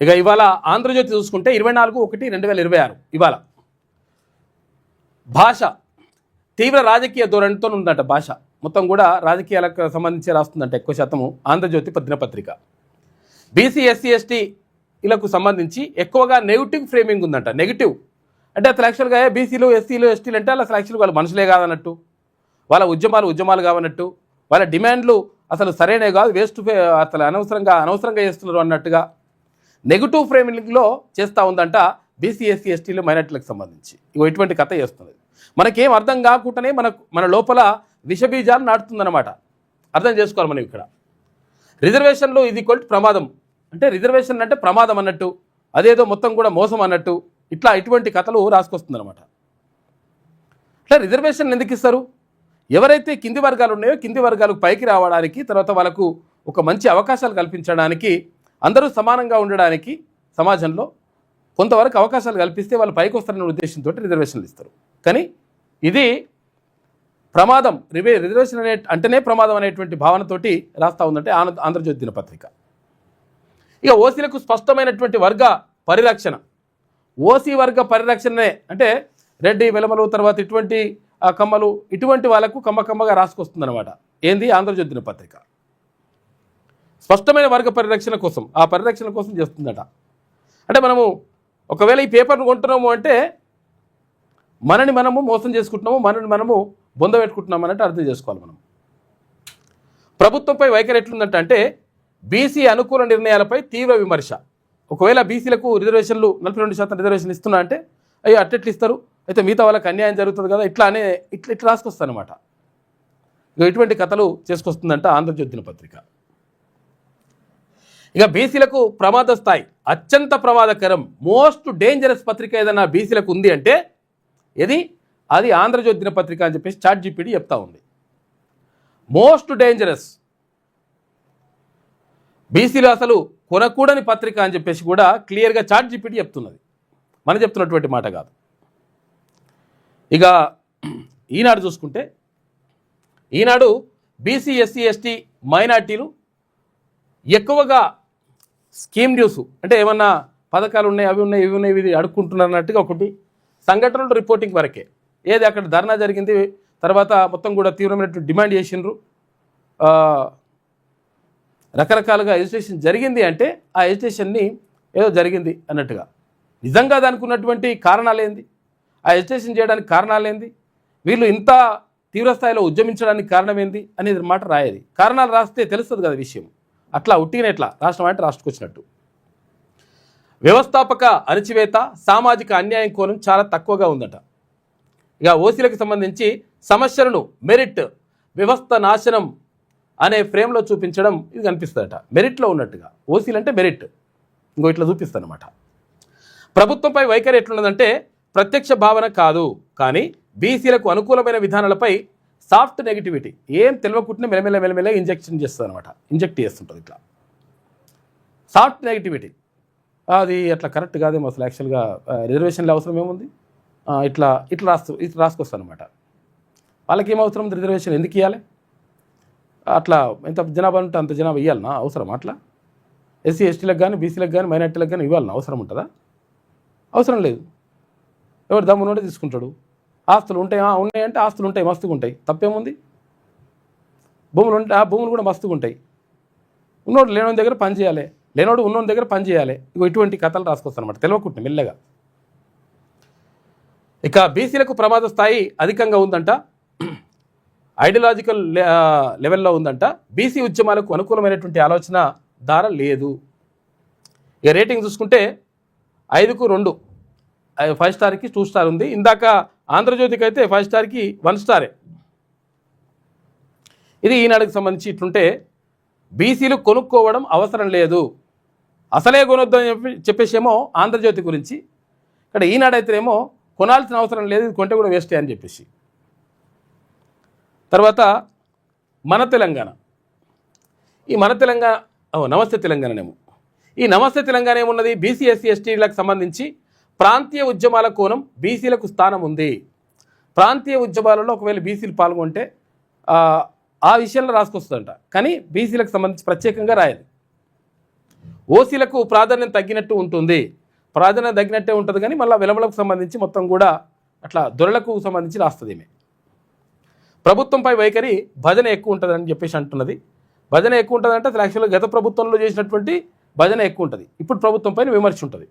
ఇక ఇవాళ ఆంధ్రజ్యోతి చూసుకుంటే 24/1/2026 ఇవాళ భాష తీవ్ర రాజకీయ ధోరణితో ఉందంట. భాష మొత్తం కూడా రాజకీయాలకు సంబంధించి రాస్తుందంట ఎక్కువ శాతము ఆంధ్రజ్యోతి దినపత్రిక. బీసీ ఎస్సీ ఎస్టీలకు సంబంధించి ఎక్కువగా నెగిటివ్ ఫ్రేమింగ్ ఉందంట. నెగిటివ్ అంటే అసలు యాక్చువల్గా బీసీలు ఎస్సీలు ఎస్టీలు అంటే అసలు యాక్చువల్గా వాళ్ళు మనుషులే కాదన్నట్టు, వాళ్ళ ఉద్యమాలు కావన్నట్టు, వాళ్ళ డిమాండ్లు అసలు సరైనవి కాదు, వేస్ట్ అసలు అనవసరంగా చేస్తున్నారు అన్నట్టుగా నెగిటివ్ ఫ్రేమింగ్లో చేస్తూ ఉందంట బీసీ ఎస్సీ ఎస్టీలు మైనార్టీలకు సంబంధించి. ఇటువంటి కథ చేస్తున్నది. మనకేం అర్థం కాకుండానే మన లోపల విషబీజాలు నాటుతుందన్నమాట. అర్థం చేసుకోవాలి మనం ఇక్కడ. రిజర్వేషన్లు ఇది ప్రమాదం అంటే రిజర్వేషన్ అంటే ప్రమాదం అన్నట్టు, అదేదో మొత్తం కూడా మోసం అన్నట్టు ఇటువంటి కథలు రాసుకొస్తుందన్నమాట. ఇట్లా రిజర్వేషన్లు ఎందుకు ఇస్తారు? ఎవరైతే కింది వర్గాలు ఉన్నాయో కింది వర్గాలకు పైకి రావడానికి, తర్వాత వాళ్ళకు ఒక మంచి అవకాశాలు కల్పించడానికి, అందరూ సమానంగా ఉండడానికి సమాజంలో కొంతవరకు అవకాశాలు కల్పిస్తే వాళ్ళు పైకి వస్తారనే ఉద్దేశంతో రిజర్వేషన్లు ఇస్తారు. కానీ ఇది ప్రమాదం, రిజర్వేషన్ అంటేనే ప్రమాదం అనేటువంటి భావనతోటి రాస్తూ ఉందంటే ఆంధ్రజ్యోతి దినపత్రిక. ఇక ఓసీలకు స్పష్టమైనటువంటి వర్గ పరిరక్షణ, ఓసీ వర్గ పరిరక్షణనే అంటే రెడ్డి వెలమలు తర్వాత ఇటువంటి కమ్మలు ఇటువంటి వాళ్ళకు కమ్మగా రాసుకొస్తుందన్నమాట. ఏంది ఆంధ్రజ్యోతి దినపత్రిక స్పష్టమైన వర్గ పరిరక్షణ కోసం, ఆ పరిరక్షణ కోసం చేస్తుందట. అంటే మనము ఒకవేళ ఈ పేపర్ను కొంటున్నాము అంటే మనని మనము మోసం చేసుకుంటున్నాము, మనని మనము బొంద పెట్టుకుంటున్నాము అన్నట్టు అర్థం చేసుకోవాలి మనం. ప్రభుత్వంపై వైఖరి ఎట్లుందంటే అంటే బీసీ అనుకూల నిర్ణయాలపై తీవ్ర విమర్శ. ఒకవేళ బీసీలకు రిజర్వేషన్లు 42% రిజర్వేషన్ ఇస్తున్నా అంటే అయ్యో అట్టెట్లు ఇస్తారు, అయితే మిగతా వాళ్ళకి అన్యాయం జరుగుతుంది కదా, ఇట్లా రాసుకొస్తానమాట. ఇటువంటి కథలు చేసుకొస్తుందంట ఆంధ్రజ్యోతి దినపత్రిక. ఇక బీసీలకు ప్రమాద స్థాయి, అత్యంత ప్రమాదకరం, మోస్ట్ డేంజరస్ పత్రిక ఏదైనా బీసీలకు ఉంది అంటే అది ఆంధ్రజ్యోతి దినపత్రిక అని చెప్పేసి ChatGPT చెప్తా ఉంది. మోస్ట్ డేంజరస్, బీసీలు అసలు కొనకూడని పత్రిక అని చెప్పేసి కూడా క్లియర్గా ChatGPT చెప్తున్నది, మనం చెప్తున్నటువంటి మాట కాదు. ఇక ఈనాడు చూసుకుంటే ఈనాడు బీసీ ఎస్సీ ఎస్టీ మైనార్టీలు ఎక్కువగా స్కీమ్ న్యూస్ అంటే ఏమన్నా పథకాలు ఉన్నాయి అవి ఉన్నాయి ఇవి ఉన్నాయి ఇది అడుక్కుంటున్నారు అన్నట్టుగా ఒకటి సంఘటనలు రిపోర్టింగ్ వరకే. ఏది అక్కడ ధర్నా జరిగింది, తర్వాత మొత్తం కూడా తీవ్రమైనటువంటి డిమాండ్ చేసిండ్రు, రకరకాలుగా ఎజిటేషన్ జరిగింది అంటే ఆ ఎజిటేషన్ని ఏదో జరిగింది అన్నట్టుగా. నిజంగా దానికి ఉన్నటువంటి కారణాలేంది, ఆ ఎజిటేషన్ చేయడానికి కారణాలేంది, వీళ్ళు ఇంత తీవ్రస్థాయిలో ఉద్యమించడానికి కారణం ఏంది అనేది మాట రాయేది. కారణాలు రాస్తే తెలుస్తుంది కదా విషయం. అట్లా ఉట్టిగానే ఎట్లా రాష్ట్రం అంటే రాష్ట్రకొచ్చినట్టు. వ్యవస్థాపక అణచివేత, సామాజిక అన్యాయం కోణం చాలా తక్కువగా ఉందట. ఇక ఓసీలకు సంబంధించి సమస్యలను మెరిట్, వ్యవస్థ నాశనం అనే ఫ్రేమ్లో చూపించడం ఇది కనిపిస్తుందట. మెరిట్లో ఉన్నట్టుగా ఓసీలు అంటే మెరిట్ ఇట్లా చూపిస్తానమాట. ప్రభుత్వంపై వైఖరి ఎట్లున్నదంటే ప్రత్యక్ష భావన కాదు, కానీ బీసీలకు అనుకూలమైన విధానాలపై సాఫ్ట్ నెగిటివిటీ, ఏం తెలియకుండానే మెల్లమెల్ల ఇంజెక్ట్ చేస్తుంటుంది. ఇట్లా సాఫ్ట్ నెగిటివిటీ అది అట్లా కరెక్ట్ కాదేమో అసలు. యాక్చువల్గా రిజర్వేషన్లు అవసరం ఏముంది, ఇట్లా రాసుకొస్తాను అనమాట. వాళ్ళకి ఏం అవసరం రిజర్వేషన్ ఎందుకు ఇవ్వాలి, అట్లా ఎంత జనాభా ఉంటే అంత జనాభా ఇవ్వాలన్నా అవసరం? అట్లా ఎస్సీ ఎస్టీలకు కానీ బీసీలకు కానీ మైనార్టీలకు కానీ ఇవ్వాలన్నా అవసరం ఉంటుందా? అవసరం లేదు. ఎవరు దమ్మునుంటే తీసుకుంటాడు. ఆస్తులు ఉంటాయి, ఉన్నాయంటే ఆస్తులు ఉంటాయి, మస్తుగా ఉంటాయి, తప్పేముంది. భూములు ఉంటాయి, ఆ భూములు కూడా మస్తుగా ఉంటాయి. ఉన్నోడు లేనోడి దగ్గర పని చేయాలి, లేనోడు ఉన్నోడి దగ్గర పని చేయాలి. ఇటువంటి కథలు రాసుకొస్తాను అనమాట తెలియకుంటే మెల్లగా. ఇక బీసీలకు ప్రమాద స్థాయి అధికంగా ఉందంట, ఐడియాలజికల్ లెవెల్లో ఉందంట. బీసీ ఉద్యమాలకు అనుకూలమైనటువంటి ఆలోచన ధార లేదు. ఇక రేటింగ్ చూసుకుంటే 5కు 2, 5 స్టార్కి 2 స్టార్ ఉంది. ఇందాక ఆంధ్రజ్యోతికి అయితే 5 స్టార్కి 1 స్టారే. ఇది ఈనాడుకి సంబంధించి ఇట్లుంటే బీసీలు కొనుక్కోవడం అవసరం లేదు, అసలే కొనొద్దు అని చెప్పేసేమో ఆంధ్రజ్యోతి గురించి. ఇక్కడ ఈనాడైతేనేమో కొనాల్సిన అవసరం లేదు, ఇది కొంటే కూడా వేస్టే అని చెప్పేసి. తర్వాత మన తెలంగాణ, ఈ మన తెలంగాణ నమస్తే తెలంగాణనేమో. ఈ నమస్తే తెలంగాణ ఏమున్నది, బీసీ ఎస్సీ ఎస్టీలకు సంబంధించి ప్రాంతీయ ఉద్యమాల కోణం, బీసీలకు స్థానం ఉంది. ప్రాంతీయ ఉద్యమాలలో ఒకవేళ బీసీలు పాల్గొంటే ఆ విషయంలో రాసుకొస్తుందంట, కానీ బీసీలకు సంబంధించి ప్రత్యేకంగా రాయాలి. ఓసీలకు ప్రాధాన్యం తగ్గినట్టు ఉంటుంది, ప్రాధాన్యం తగ్గినట్టే ఉంటుంది కానీ మళ్ళీ వెలమలకు సంబంధించి మొత్తం కూడా అట్లా దొరలకు సంబంధించి రాస్తుంది ఈమె. ప్రభుత్వంపై వైఖరి భజన ఎక్కువ ఉంటుందని చెప్పేసి అంటున్నది. భజన ఎక్కువ ఉంటుందంటే అసలు యాక్చువల్గా గత ప్రభుత్వంలో చేసినటువంటి భజన ఎక్కువ ఉంటుంది, ఇప్పుడు ప్రభుత్వం పైన విమర్శ ఉంటుంది.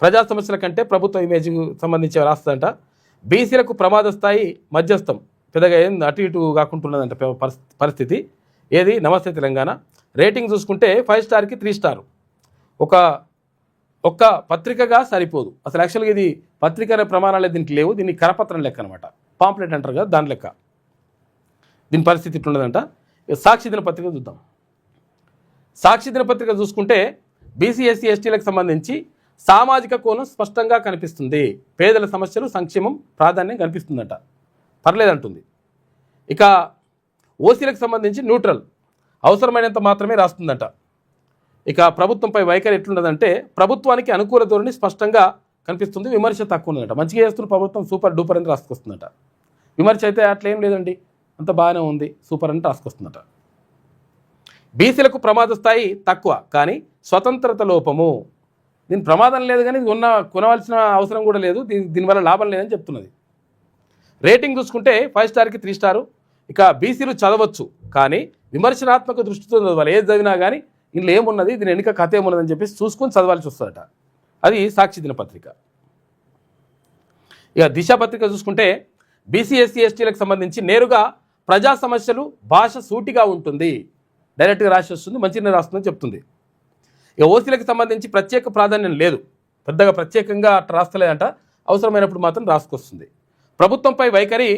ప్రజా సమస్యల కంటే ప్రభుత్వ ఇమేజ్కు సంబంధించి రాస్తుందంట. బీసీలకు ప్రమాద స్థాయి మధ్యస్థం, పెద్దగా ఏం అటు ఇటు కాకుంటున్నదంట పరిస్థితి. ఏది నమస్తే తెలంగాణ. రేటింగ్ చూసుకుంటే 5 స్టార్కి 3 స్టార్. ఒక్క పత్రికగా సరిపోదు. అసలు యాక్చువల్గా ఇది పత్రిక అనే ప్రమాణాలే దీనికి లేవు, దీన్ని కరపత్రం లెక్క అనమాట, పాంప్లెట్ అంటారు కదా దాని లెక్క. దీని పరిస్థితి ఇట్లున్నదంట. సాక్షి దినపత్రిక చూద్దాం. సాక్షి దినపత్రిక చూసుకుంటే బీసీ ఎస్సీ ఎస్టీలకు సంబంధించి సామాజిక కోణం స్పష్టంగా కనిపిస్తుంది, పేదల సమస్యలు సంక్షేమం ప్రాధాన్యం కనిపిస్తుందట, పర్లేదంటుంది. ఇక ఓసీలకు సంబంధించి న్యూట్రల్, అవసరమైనంత మాత్రమే రాస్తుందట. ఇక ప్రభుత్వంపై వైఖరి ఎట్లున్నదంటే ప్రభుత్వానికి అనుకూల ధోరణి స్పష్టంగా కనిపిస్తుంది, విమర్శ తక్కువ ఉన్నదట. మంచిగా చేస్తున్న ప్రభుత్వం సూపర్ డూపర్ అని రాసుకొస్తుందట. విమర్శ అయితే అట్లా ఏం లేదండి, అంత బాగానే ఉంది సూపర్ అని రాసుకొస్తుందట. బీసీలకు ప్రమాద స్థాయి తక్కువ కానీ స్వతంత్రత లోపము, దీని ప్రమాదం లేదు కానీ కొనవలసిన అవసరం కూడా లేదు, దీనివల్ల లాభం లేదని చెప్తున్నది. రేటింగ్ చూసుకుంటే 5 స్టార్కి 3 స్టారు. ఇక బీసీలు చదవచ్చు కానీ విమర్శనాత్మక దృష్టితో చదవాలి, ఏది చదివినా కానీ ఇందులో ఏమున్నది, దీని వెనుక కథ ఏమున్నదని చెప్పేసి చూసుకొని చదవాల్సి వస్తుందట. అది సాక్షి దినపత్రిక. ఇక దిశ పత్రిక చూసుకుంటే బీసీ ఎస్సీ ఎస్టీలకు సంబంధించి నేరుగా ప్రజా సమస్యలు, భాష సూటిగా ఉంటుంది, డైరెక్ట్గా రాసి వస్తుంది, మంచిగా రాస్తుందని చెప్తుంది. ఇక ఓసీలకు సంబంధించి ప్రత్యేక ప్రాధాన్యం లేదు, పెద్దగా ప్రత్యేకంగా అట్లా రాస్తలేదంట, అవసరమైనప్పుడు మాత్రం రాసుకొస్తుంది. ప్రభుత్వంపై వైఖరి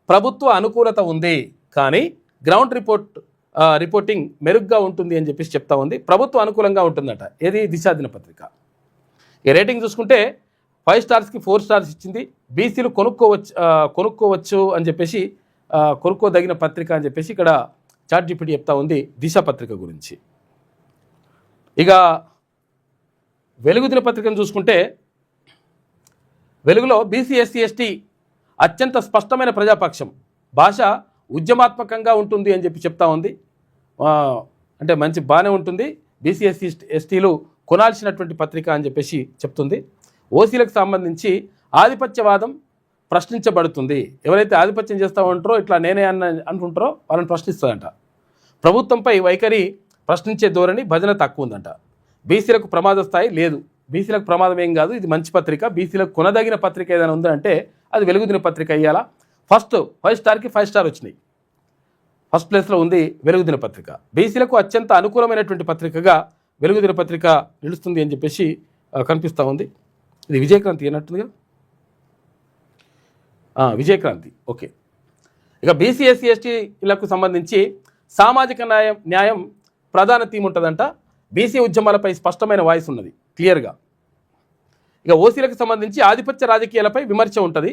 ప్రభుత్వ అనుకూలత ఉంది కానీ గ్రౌండ్ రిపోర్టింగ్ మెరుగ్గా ఉంటుంది అని చెప్పేసి చెప్తా ఉంది. ప్రభుత్వ అనుకూలంగా ఉంటుందట. ఏది దిశా దినపత్రిక. ఈ రేటింగ్ చూసుకుంటే 5 స్టార్స్కి 4 స్టార్స్ ఇచ్చింది. బీసీలు కొనుక్కోవచ్చు అని చెప్పేసి కొనుక్కోదగిన పత్రిక అని చెప్పేసి ఇక్కడ చాట్ జీపీటీ చెప్తా ఉంది దిశ పత్రిక గురించి. ఇక వెలుగు దినపత్రికను చూసుకుంటే వెలుగులో బీసీ ఎస్సీ ఎస్టీ అత్యంత స్పష్టమైన ప్రజాపక్షం, భాష ఉద్యమాత్మకంగా ఉంటుంది అని చెప్పి చెప్తా ఉంది. అంటే మంచి బాగానే ఉంటుంది, బీసీ ఎస్సీ ఎస్టీలు కొనాల్సినటువంటి పత్రిక అని చెప్పేసి చెప్తుంది. ఓసీలకు సంబంధించి ఆధిపత్యవాదం ప్రశ్నించబడుతుంది, ఎవరైతే ఆధిపత్యం చేస్తూ ఉంటారో ఇట్లా నేనే అనుకుంటారో వాళ్ళని ప్రశ్నిస్తుందంట. ప్రభుత్వంపై వైఖరి ప్రశ్నించే ధోరణి, భజన తక్కువ ఉందంట. బీసీలకు ప్రమాద స్థాయి లేదు, బీసీలకు ప్రమాదం ఏం కాదు, ఇది మంచి పత్రిక, బీసీలకు కొనదగిన పత్రిక ఏదైనా ఉందంటే అది వెలుగు దినపత్రిక అయ్యాలా. ఫస్ట్ 5 స్టార్కి 5 స్టార్ వచ్చినాయి, ఫస్ట్ ప్లేస్లో ఉంది వెలుగు దినపత్రిక. బీసీలకు అత్యంత అనుకూలమైనటువంటి పత్రికగా వెలుగు దినపత్రిక నిలుస్తుంది అని చెప్పేసి కనిపిస్తూ ఉంది. ఇది విజయక్రాంతి అన్నట్టుగా, విజయక్రాంతి. ఓకే. ఇక బీసీ ఎస్సీ ఎస్టీలకు సంబంధించి సామాజిక న్యాయం ప్రధాన థీమ్ ఉంటుందంట. బీసీ ఉద్యమాలపై స్పష్టమైన వాయిస్ ఉన్నది క్లియర్గా. ఇక ఓసీలకు సంబంధించి ఆధిపత్య రాజకీయాలపై విమర్శ ఉంటుంది.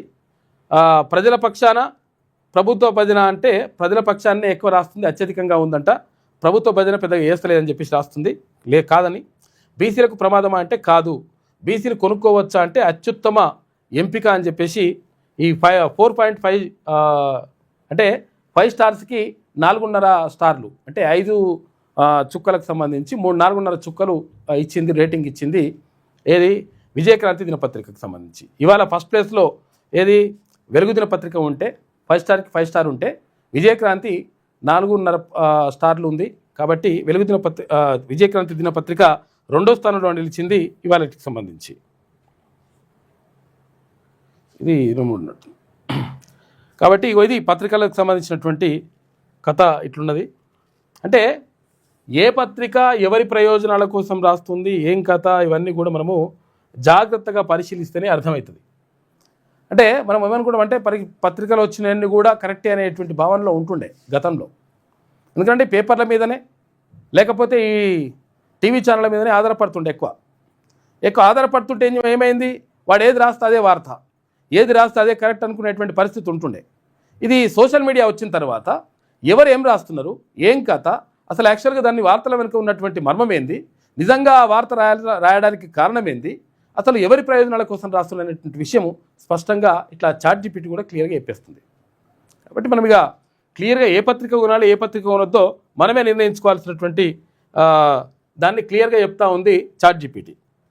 ప్రజల పక్షాన ప్రభుత్వ భజన అంటే ప్రజల పక్షాన్నే ఎక్కువ రాస్తుంది, అత్యధికంగా ఉందంట. ప్రభుత్వ భజన పెద్దగా వేస్తలేదని చెప్పేసి రాస్తుంది, కాదని. బీసీలకు ప్రమాదమా అంటే కాదు, బీసీలు కొనుక్కోవచ్చా అంటే అత్యుత్తమ ఎంపిక అని చెప్పేసి ఈ 4.5 అంటే 5 స్టార్స్కి 4.5 స్టార్లు అంటే 5 చుక్కలకు సంబంధించి 4.5 చుక్కలు ఇచ్చింది, రేటింగ్ ఇచ్చింది. ఏది విజయక్రాంతి దినపత్రికకు సంబంధించి. ఇవాళ ఫస్ట్ ప్లేస్లో ఏది వెలుగు దినపత్రిక ఉంటే 5 స్టార్కి 5 స్టార్ ఉంటే విజయక్రాంతి 4.5 స్టార్లు ఉంది. కాబట్టి విజయక్రాంతి దినపత్రిక 2వ స్థానంలో నిలిచింది ఇవాళకి సంబంధించి. ఇది 3 కాబట్టి ఇది పత్రికలకు సంబంధించినటువంటి కథ ఇట్లున్నది. అంటే ఏ పత్రిక ఎవరి ప్రయోజనాల కోసం రాస్తుంది, ఏం కథ, ఇవన్నీ కూడా మనము జాగ్రత్తగా పరిశీలిస్తేనే అర్థమవుతుంది. అంటే మనం ఏమనుకుంటాం అంటే పత్రికలు వచ్చినవన్నీ కూడా కరెక్టే అనేటువంటి భావనలో ఉంటుండే గతంలో. ఎందుకంటే పేపర్ల మీదనే లేకపోతే ఈ టీవీ ఛానళ్ళ మీదనే ఆధారపడుతుండే, ఎక్కువ ఆధారపడుతుంటే ఏమైంది, వాడు ఏది రాస్తే అదే వార్త, ఏది రాస్తే అదే కరెక్ట్ అనుకునేటువంటి పరిస్థితి ఉంటుండే. ఇది సోషల్ మీడియా వచ్చిన తర్వాత ఎవరు ఏం రాస్తున్నారు, ఏం కథ, అసలు యాక్చువల్గా దాన్ని వార్తల వెనుక ఉన్నటువంటి మర్మం ఏంది, నిజంగా ఆ వార్త రాయడానికి కారణం ఏంది, అసలు ఎవరి ప్రయోజనాల కోసం రాస్తున్నటువంటి విషయము స్పష్టంగా ఇట్లా చాట్ జీపీటీ కూడా క్లియర్గా చెప్పేస్తుంది. కాబట్టి మనం ఇక క్లియర్గా ఏ పత్రిక కొనాలి, ఏ పత్రిక కొనొద్దో మనమే నిర్ణయించుకోవాల్సినటువంటి దాన్ని క్లియర్గా చెప్తా ఉంది చాట్ జీపీటీ.